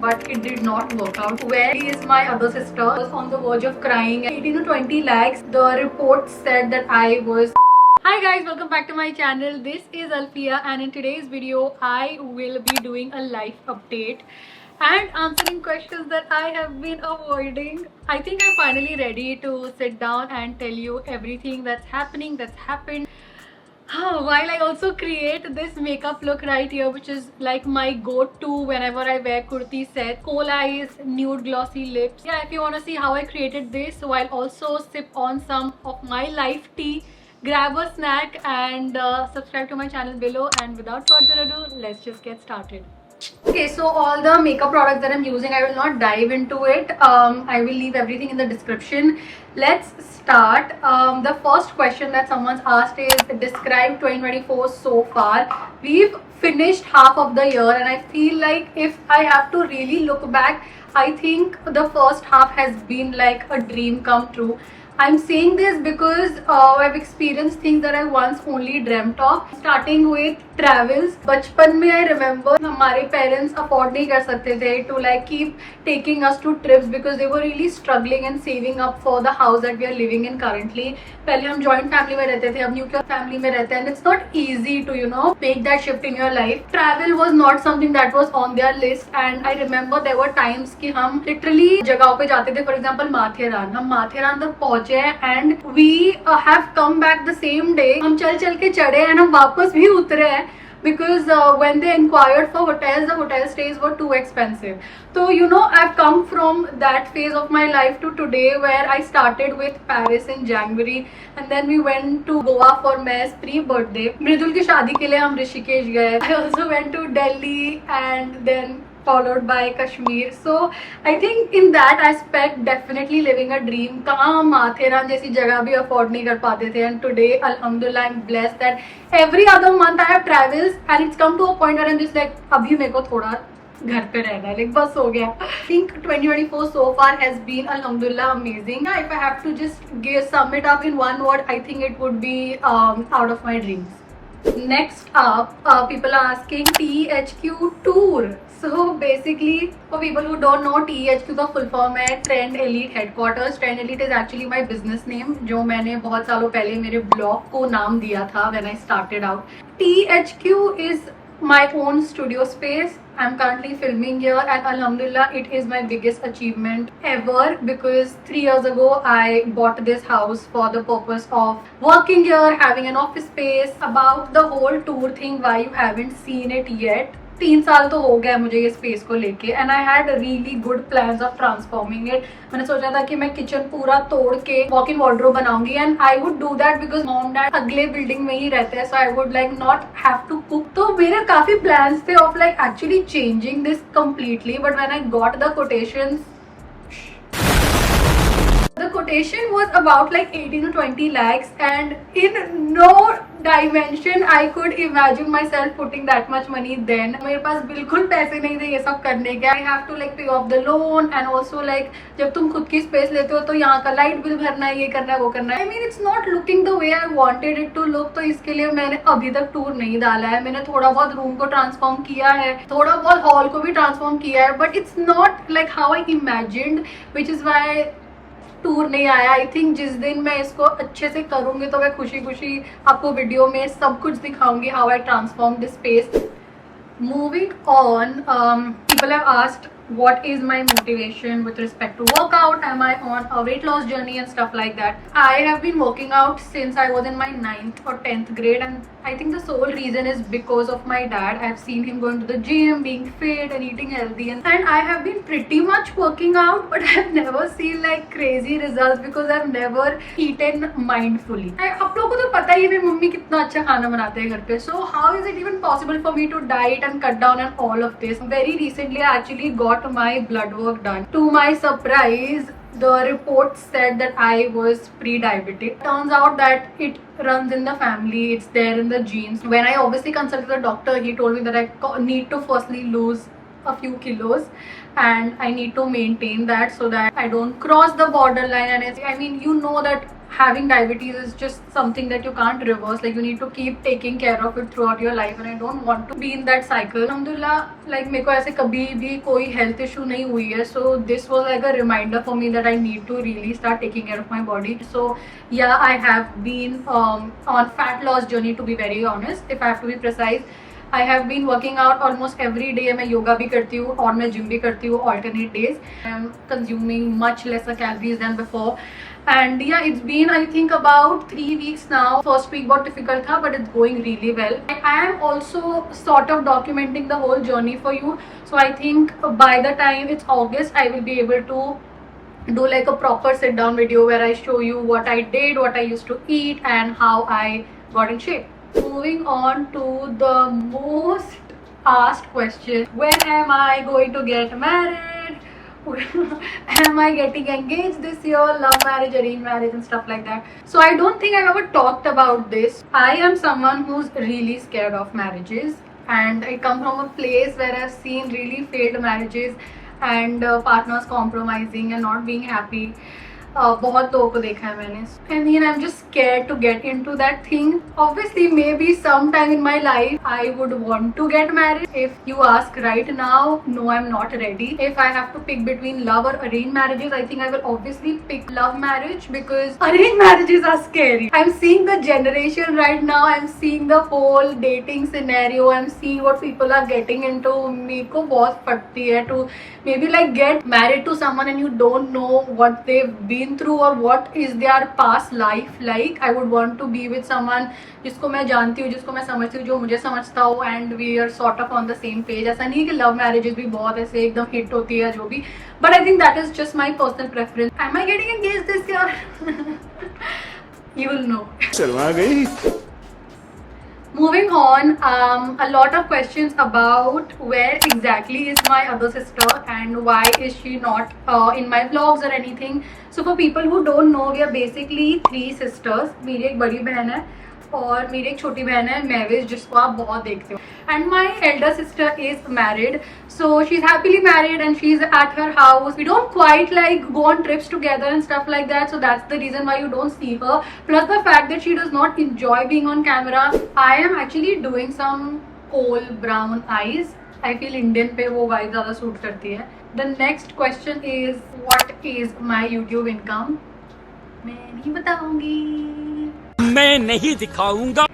but it did not work out. Where is my other sister? I was on the verge of crying. 18 to 20 lakhs. The report said that I was. Hi guys, welcome back to my channel. This is Alfia, and in today's video I will be doing a life update and answering questions that I have been avoiding. I think I'm finally ready to sit down and tell you everything that's happening, that's happened. While I also create this makeup look right here, which is like my go-to whenever I wear kurti set. Coal eyes, nude glossy lips. Yeah, if you want to see how I created this, so I'll also sip on some of my life tea, grab a snack, and subscribe to my channel below. And without further ado, let's just get started. Okay, so all the makeup products that I'm using, I will not dive into it. I will leave everything in the description. Let's start. The first question that someone's asked is, describe 2024 so far. We've finished half of the year, and I feel like if I have to really look back, I think the first half has been like a dream come true. I'm saying this because I've experienced things that I once only dreamt of. Starting with travels. बचपन में I remember हमारे parents afford नहीं कर सकते थे to like keep taking us to trips because they were really struggling and saving up for the house that we are living in currently. पहले हम joint family में रहते थे, अब nuclear family में रहते हैं, and it's not easy to make that shift in your life. Travel was not something that was on their list, and I remember there were times कि हम literally जगहों पे जाते थे. For example, Matheran. हम माथेरान तक पहुंचे and we have come back the same day. हम चल चल के चढ़े and हम वापस भी उतरे हैं because when they inquired for hotels, the hotel stays were too expensive. So I've come from that phase of my life to today where I started with Paris in January and then we went to Goa for my pre-birthday. मृदुल की शादी के लिए हम ऋषिकेश गए. I also went to Delhi and then followed by Kashmir. So I think in that aspect definitely living a dream. कहाँ हम माथेरान जैसी जगह भी afford नहीं कर पाते थे, and today alhamdulillah I'm blessed that every other month I have travels and it's come to a point where I'm just like अभी मेरे को थोड़ा घर पे रहना है, like बस हो गया. I think 2024 so far has been alhamdulillah amazing. If I have to just sum it up in one word, I think it would be out of my dreams. Next up, people are asking THQ tour. So basically, for people who don't know, THQ का full form है Trend Elite Headquarters. Trend Elite is actually my business name, जो मैंने बहुत सालों पहले मेरे blog को नाम दिया था when I started out. THQ is my own studio space. I'm currently filming here and alhamdulillah it is my biggest achievement ever because 3 years ago I bought this house for the purpose of working here, having an office space. About the whole tour thing, why you haven't seen it yet, 3 साल तो हो गया मुझे ये space को लेके and I had really good plans of transforming it. मैंने सोचा था कि मैं किचन पूरा तोड़ के वॉक इन वार्डरोब बनाऊंगी and I would do that because mom dad अगले बिल्डिंग में ही रहते हैं, so I would like not have to cook. तो मेरे काफी plans थे of like actually changing this completely, but when I got the quotations, the quotation was about like 18 to 20 lakhs and in no dimension I could imagine myself putting that much money then. मेरे पास बिल्कुल पैसे नहीं थे ये सब करने के. I have to like pay off the loan and also like जब तुम खुद की स्पेस लेते हो तो यहाँ का लाइट बिल भरना है, ये करना है, वो करना है. I mean it's not looking the way I wanted it to look. तो इसके लिए मैंने अभी तक टूर नहीं डाला है. मैंने थोड़ा बहुत रूम को ट्रांसफॉर्म किया है, थोड़ा बहुत हॉल को भी ट्रांसफॉर्म किया है, but it's not like how I imagined, which is why tour नहीं आया. आई थिंक जिस दिन मैं इसको अच्छे से करूंगी तो मैं खुशी खुशी आपको वीडियो में सब कुछ दिखाऊंगी how I transform this space. Moving on, people have asked what is my motivation with respect to workout. Am I on a weight loss journey and stuff like that? I have been working out since I was in my 9th or 10th grade and I think the sole reason is because of my dad. I've seen him going to the gym, being fit and eating healthy, and I have been pretty much working out, but I've never seen like crazy results because I've never eaten mindfully. आप लोगों को तो पता ही है मेरी mummy कितना अच्छा खाना बनाते हैं घर पे. So how is it even possible for me to diet and cut down on all of this? Very recently I actually got my blood work done. To my surprise, the report said that I was pre-diabetic. Turns out that it runs in the family, it's there in the genes. When I obviously consulted the doctor, he told me that I need to firstly lose a few kilos and I need to maintain that so that I don't cross the borderline. And I mean, that having diabetes is just something that you can't reverse. Like you need to keep taking care of it throughout your life, and I don't want to be in that cycle. Alhamdulillah, like मेरे को ऐसे कभी भी कोई health issue नहीं हुई है, so this was like a reminder for me that I need to really start taking care of my body. So yeah, I have been on fat loss journey, to be very honest, if I have to be precise. I have been working out almost every day. मैं योगा भी करती हूँ और मैं gym भी करती हूँ alternate days. I am consuming much lesser calories than before. And yeah, it's been I think about 3 weeks now. First week बहुत difficult था, but it's going really well. I am also sort of documenting the whole journey for you. So I think by the time it's August, I will be able to do like a proper sit down video where I show you what I did, what I used to eat, and how I got in shape. Moving on to the most asked question, when am I going to get married? Am I getting engaged this year? Love marriage, arranged marriage, and stuff like that. So I don't think I've ever talked about this. I am someone who's really scared of marriages, and I come from a place where I've seen really failed marriages and partners compromising and not being happy. बहुत लोगों को देखा है मैंने. I mean, I'm just scared to get into that thing. Obviously, maybe sometime in my life I would want to get married. If you ask right now, no, I'm not ready. If I have to pick between love or arranged marriages, I think I will obviously pick love marriage, because arranged marriages are scary. I'm seeing the generation right now. I'm seeing the whole dating scenario. I'm seeing what people are getting into. मेरे को बहुत फटती है to maybe like get married to someone and you don't know what they've been through or what is their past life like. I would want to be with someone जिसको मैं जानती हूँ, जिसको मैं समझती हूँ, जो मुझे समझता हूँ, and we are sort of on the same page. ऐसा नहीं है कि love marriages भी बहुत ऐसे एकदम hit होती है जो भी, but I think that is just my personal preference. Am I getting engaged this year? You will know. Sharma गई. Moving on, a lot of questions about where exactly is my other sister and why is she not in my vlogs or anything. So for people who don't know, we are basically 3 sisters. मेरी एक बड़ी बहन है और मेरी एक छोटी बहन है महविश, जिसको आप बहुत देखते हो. And my elder sister is married, so she's happily married and she's at her house. We don't quite like go on trips together and stuff like that, so that's the reason why you don't see her. Plus the fact that she does not enjoy being on camera. I am actually doing some coal brown eyes. I feel Indian पे वो vibe ज़्यादा suit करती है. The next question is, what is my YouTube income? मैं नहीं बताऊंगी. मैं नहीं दिखाऊंगा.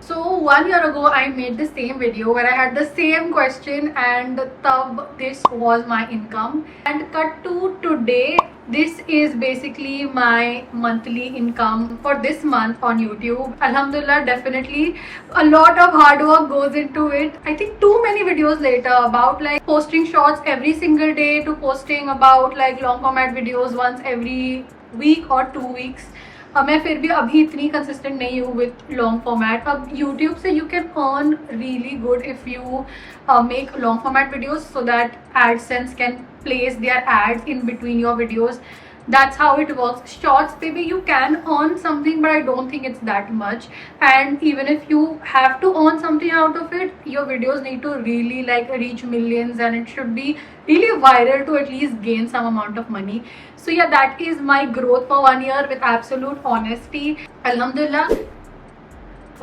So 1 year ago I made the same video where I had the same question, and tab this was my income. And cut to today, this is basically my monthly income for this month on YouTube. Alhamdulillah, definitely a lot of hard work goes into it. I think too many videos later, about like posting shorts every single day to posting about like long format videos once every week or 2 weeks. मैं फिर भी अभी इतनी consistent नहीं हूँ with long format. अब YouTube से you can earn really good if you make long format videos, so that AdSense can place their ads in between your videos. That's how it works. Shorts maybe you can earn something, but I don't think it's that much. And even if you have to earn something out of it, your videos need to really like reach millions, and it should be really viral to at least gain some amount of money. So yeah, that is my growth for 1 year with absolute honesty. Alhamdulillah.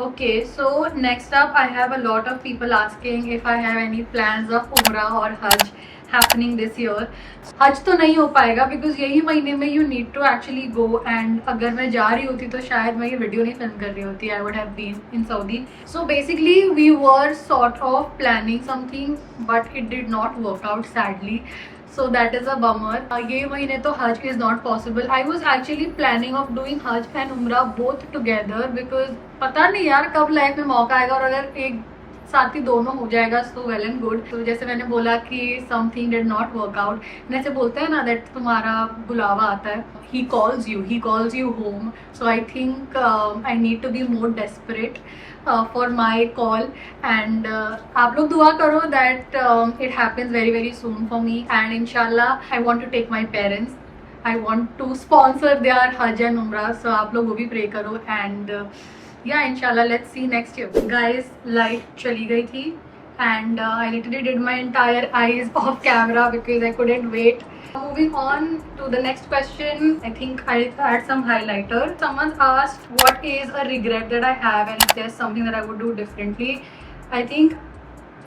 Okay, so next up, I have a lot of people asking if I have any plans of Umrah or Hajj happening this year. हज तो नहीं हो पाएगा because यही महीने में you need to actually go, and अगर मैं जा रही होती तो शायद मैं ये वीडियो नहीं फिल्म कर रही होती. I would have been in Saudi. So basically we were sort of planning something, but it did not work out sadly. So that is a bummer. ये महीने तो हज is not possible. I was actually planning of doing हज and उम्रा both together because पता नहीं यार कब लाइफ में मौका आएगा, और अगर एक साथ ही दोनों हो जाएगा सो वेल एंड गुड. तो जैसे मैंने बोला कि something did not work out, जैसे बोलते हैं ना दैट तुम्हारा बुलावा आता है, he calls you home. So I think I need to be more desperate for my call, and आप लोग दुआ करो that it happens very very soon for me. And इंशाल्लाह I want to take my parents, I want to sponsor their हज and उम्रा. सो आप लोग वो भी प्रे करो, and yeah, inshallah, let's see next year. Guys, light चली गई थी and I literally did my entire eyes off camera because I couldn't wait. Moving on to the next question, I think I'll add some highlighter. Someone asked what is a regret that I have and if there's something that I would do differently. I think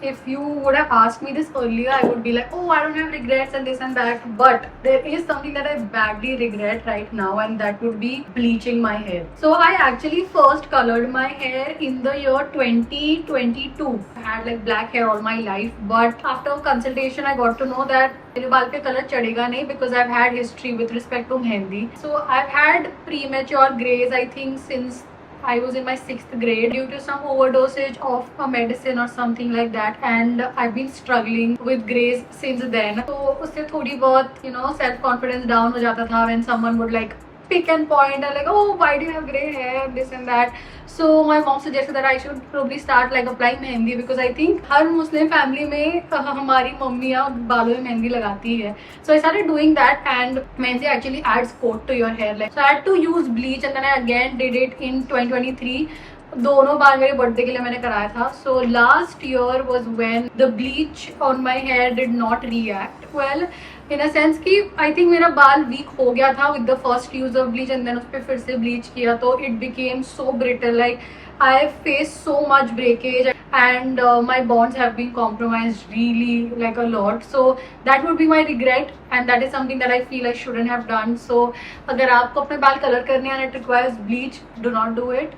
if you would have asked me this earlier, I would be like, oh, I don't have regrets and this and that. But there is something that I badly regret right now, and that would be bleaching my hair. So I actually first colored my hair in the year 2022. I had like black hair all my life, but after consultation, I got to know that मेरे बाल पे colour चढ़ेगा नहीं because I've had history with respect to mehndi. So I've had premature grays, I think, since I was in my 6th grade due to some overdosage of a medicine or something like that, and I've been struggling with grays since then. So उससे थोड़ी बहुत self confidence down हो जाता था when someone would like pick and point and like, oh, why do you have gray hair, this and that. So my mom suggested that I should probably start like applying mehndi because I think her Muslim family में हमारी मम्मियाँ बालों में मेहंदी लगाती है. So I started doing that, and mehndi actually adds coat to your hair. Like, so I had to use bleach, and then I again did it in 2023. दोनों बार मेरे birthday के लिए मैंने कराया था. So last year was when the bleach on my hair did not react well, in a sense कि I think मेरा बाल weak हो गया था with the first use of bleach, and then उस पर फिर से bleach किया तो it became so brittle. Like I faced so much breakage, and my bonds have been compromised really like a lot. So that would be my regret, and that is something that I feel I shouldn't have done. So अगर आपको अपने बाल colour करने हैं and it requires bleach, do not do it.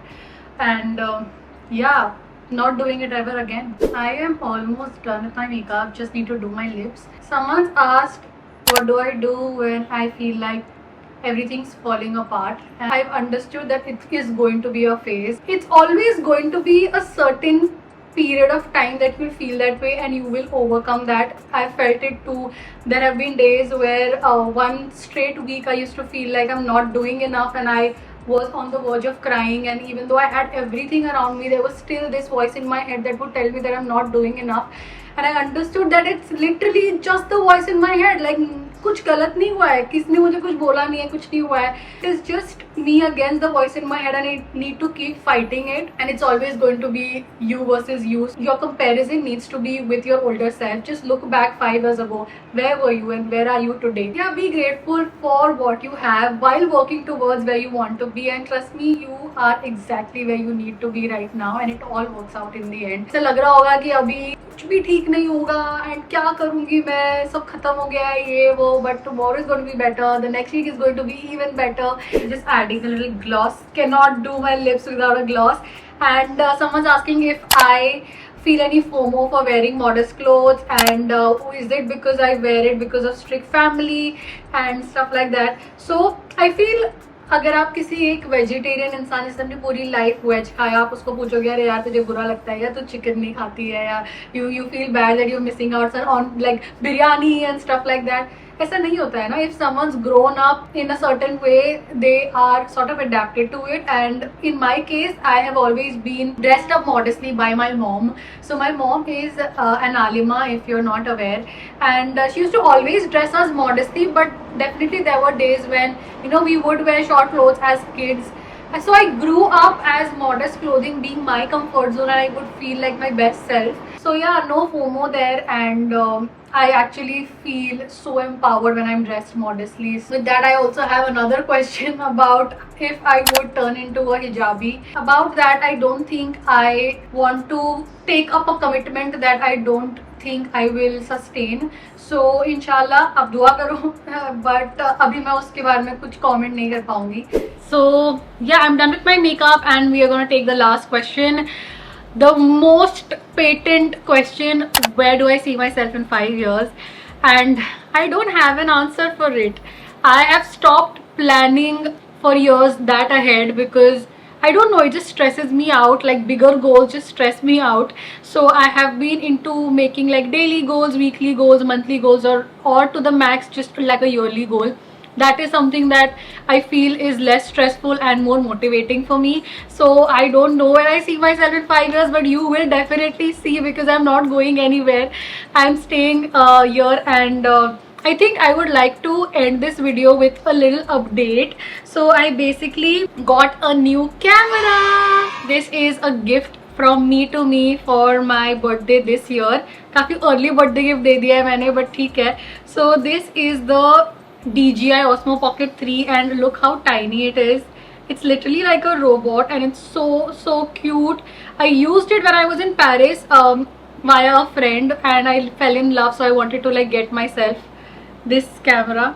And yeah, not doing it ever again. I am almost done with my makeup, just need to do my lips. Someone asked what do I do when I feel like everything's falling apart, and I've understood that it is going to be a phase. It's always going to be a certain period of time that you'll feel that way, and you will overcome that. I felt it too. There have been days where one straight week I used to feel like I'm not doing enough, and I was on the verge of crying, and even though I had everything around me, there was still this voice in my head that would tell me that I'm not doing enough. And I understood that it's literally just the voice in my head. Like कुछ गलत नहीं हुआ है, किसने मुझे कुछ बोला नहीं है, कुछ नहीं हुआ है. It's just me against the voice in my head, and I need to keep fighting it. And it's always going to be you versus you. Your comparison needs to be with your older self. Just look back 5 years ago. Where were you and where are you today? Yeah, be grateful for what you have while working towards where you want to be. And trust me, you are exactly where you need to be right now, and it all works out in the end. ऐसा लग रहा होगा कि अभी कुछ भी ठीक नहीं होगा and क्या करूँगी मैं, सब खत्म हो गया है ये वो. But tomorrow is going to be better. The next week is going to be even better. Just adding a little gloss. Cannot do my lips without a gloss. And someone's asking if I feel any FOMO for wearing modest clothes, and is it because I wear it because of strict family and stuff like that. So I feel अगर आप किसी एक vegetarian इंसान जिसने अपनी पूरी life veg खाया, आप उसको पूछोगे यार यार तुझे बुरा लगता है या तू चिकन नहीं खाती है, या you feel bad that you missing out on like biryani and stuff like that, ऐसा नहीं होता है ना. If someone's grown up in a certain way, they are sort of adapted to it. And in my case I have always been dressed up modestly by my mom. So my mom is an alima, if you're not aware, and she used to always dress us modestly, but definitely there were days when we would wear short clothes as kids. And so I grew up as modest clothing being my comfort zone, and I would feel like my best self. So yeah, no FOMO there, and I actually feel so empowered when I'm dressed modestly. So with that, I also have another question about if I would turn into a hijabi. About that, I don't think I want to take up a commitment that I don't think I will sustain. So inshallah, अब दुआ करो. But अभी मैं उसके बारे में कुछ comment नहीं कर पाऊंगी. So yeah, I'm done with my makeup, and we are gonna take the last question. The most patent question, where do I see myself in 5 years? And I don't have an answer for it. I have stopped planning for years that ahead because I don't know, it just stresses me out. Like bigger goals just stress me out. So I have been into making like daily goals, weekly goals, monthly goals, or to the max just like a yearly goal. That is something that I feel is less stressful and more motivating for me. So I don't know where I see myself in 5 years, but you will definitely see because I'm not going anywhere. I'm staying here, and I think I would like to end this video with a little update. So I basically got a new camera. This is a gift from me to me for my birthday this year. काफ़ी early birthday gift दे दिया है मैंने, but ठीक है. So this is the DJI Osmo Pocket 3 and look how tiny it is. It's literally like a robot and it's so cute. I used it when I was in Paris via a friend and I fell in love, so I wanted to like get myself this camera.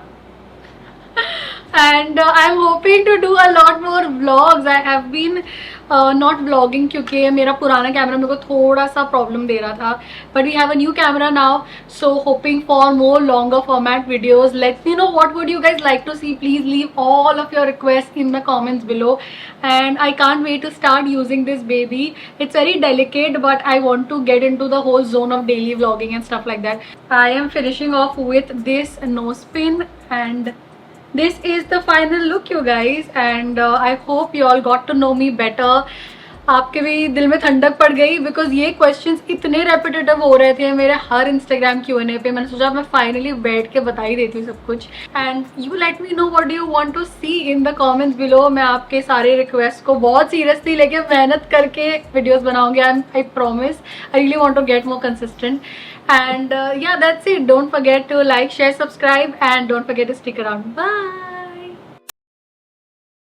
And I'm hoping to do a lot more vlogs. I have been not vlogging क्योंकि मेरा पुराना camera मेरे को थोड़ा सा problem दे रहा था. But we have a new camera now, so hoping for more longer format videos. Let me know what would you guys like to see. Please leave all of your requests in the comments below. And I can't wait to start using this baby. It's very delicate, but I want to get into the whole zone of daily vlogging and stuff like that. I am finishing off with this nose pin, and this is the final look you guys, and I hope you all got to know me better. आपके भी दिल में ठंडक पड़ गई because ये questions इतने repetitive हो रहे थे मेरे हर इंस्टाग्राम Q&A पे. मैंने सोचा मैं फाइनली बैठ के बता ही देती हूँ सब कुछ. And you let me know what do you want to see in the comments below. मैं आपके सारे रिक्वेस्ट को बहुत सीरियसली लेके मेहनत करके वीडियोस बनाऊंगी. I promise. I really want to get more consistent. And yeah, that's it. Don't forget to like, share, subscribe, and don't forget to stick around. Bye.